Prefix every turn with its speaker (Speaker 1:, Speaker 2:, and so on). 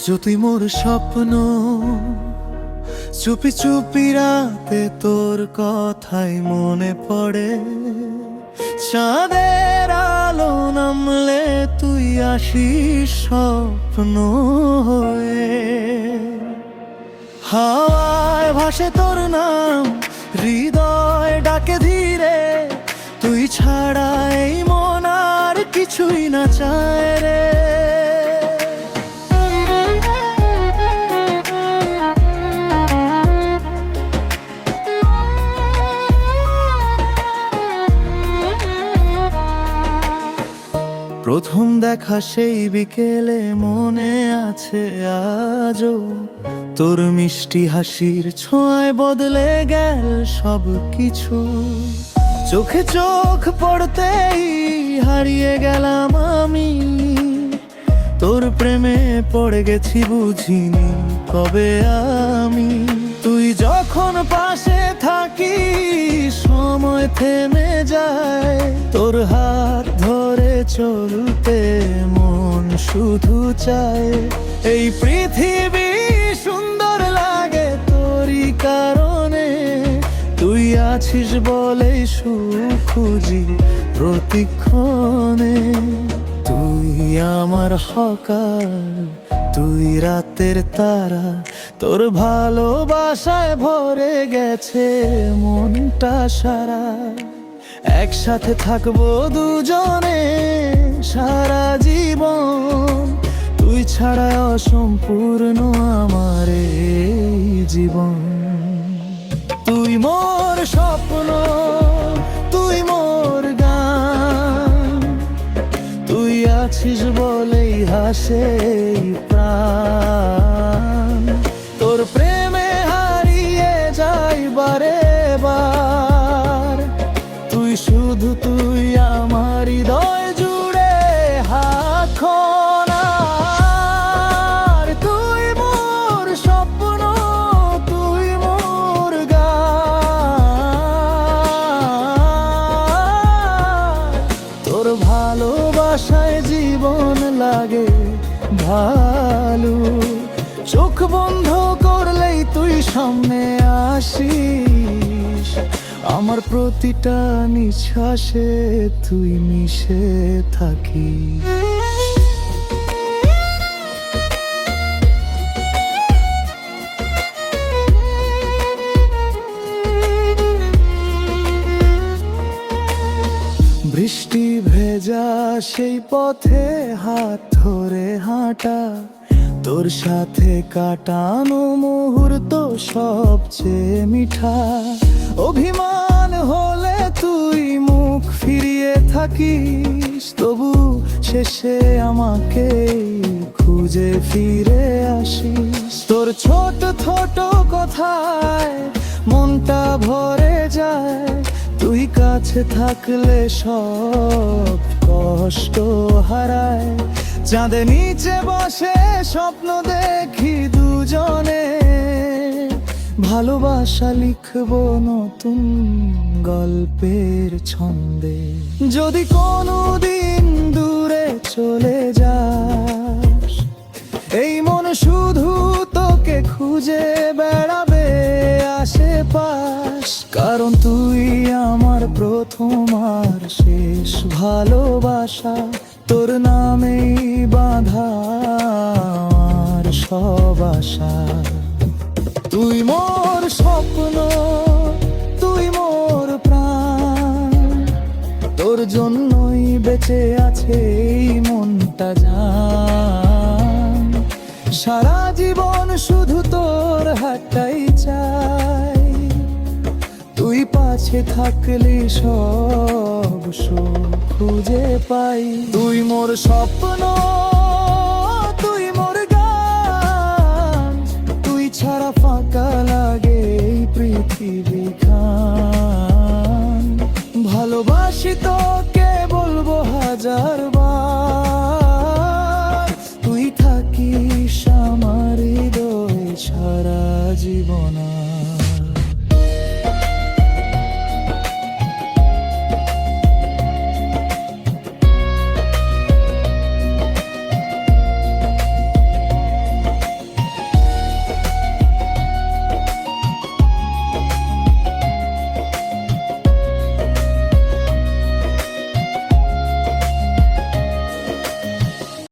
Speaker 1: তুই মোর স্বপ্ন, চুপি চুপি রাতে তোর কথাই মনে পড়ে। চাঁদের আলো নামলে তুই আসিস স্বপ্ন হয়ে। হাওয়ায় ভাসে তোর নাম, হৃদয় ডাকে ধীরে। তুই ছাড়া এই মন আর কিছুই না চায় রে। প্রথম দেখা সেই বিকেলে মনে আছে আজও, তোর মিষ্টি হাসির ছোঁয়ায় বদলে গেল সব কিছু। চোখে চোখ পড়তেই হারিয়ে গেলাম আমি, তোর প্রেমে পড়ে গেছি বুঝিনি কবে আমি। তুই যখন পাশে থাকি সময় থেমে যায়, তোর হাত ধরে চলতে মন শুধু চায়। এই পৃথিবী সুন্দর লাগে তোরই কারণে, তুই আছিস বলেই সুখ খুঁজি প্রতিক্ষণে। তুই আমার সকাল, তুই রাতের তারা, তোর ভালোবাসায় ভরে গেছে মনটা সারা। একসাথে থাকবো দুজনে সারা জীবন, তুই ছাড়া অসম্পূর্ণ আমার এই জীবন। তুই মোর স্বপ্ন, তুই মোর গান, তুই আছিস বলেই হাসে প্রাণ। তোর প্রেমে হারিয়ে যাই বারে বার, তুই শুধু তুই আমার হৃদয় জুড়ে হাত খোনার। তুই মোর স্বপ্ন, তুই মোর গান, তোর ভালোবাসায় জীবন লাগে ভালো। চোখ বন্ধ করলেই তুই সামনে আসিস, আমার প্রতিটা নিঃশ্বাসে তুই মিশে থাকিস। বৃষ্টি ভেজা সেই পথে হাত ধরে হাঁটা, তোর সাথে কাটানো মুহূর্ত সবচেয়ে মিঠা। অভিমান হলে তুই মুখ ফিরিয়ে থাকিস, তবু শেষে আমাকে খুঁজে ফিরে আসিস। তোর ছোট ছোট কথায় মনটা ভরে যায়, তুই কাছে থাকলে সব কষ্ট হারায়। চাঁদের নিচে বসে স্বপ্ন দেখি দুজনে, ভালোবাসা লিখবো নতুন গল্পের ছন্দে। যদি কোনোদিন দূরে চলে যাস, এই মন শুধু তোকে খুঁজে বেড়াবে আশেপাশ। কারণ তুই আমার প্রথম আর শেষ ভালোবাসা, তোর নামেই বাঁধা আমার সব আশা। তুই মোর স্বপ্ন, তুই মোর প্রাণ, তোর জন্যই বেঁচে আছে এই মনটা জান। সারা জীবন শুধু তোর হাতটাই চাই, তুই পাশে থাকলে সব সুখ খুঁজে পাই। তুই মোর স্বপ্ন, তুই মোর গান, তুই ছাড়া ফাঁকা লাগে এই পৃথিবী খান। ভালোবাসি তোকে বলবো হাজার বার, তুই থাকিস আমার হৃদয় সারা জীবন।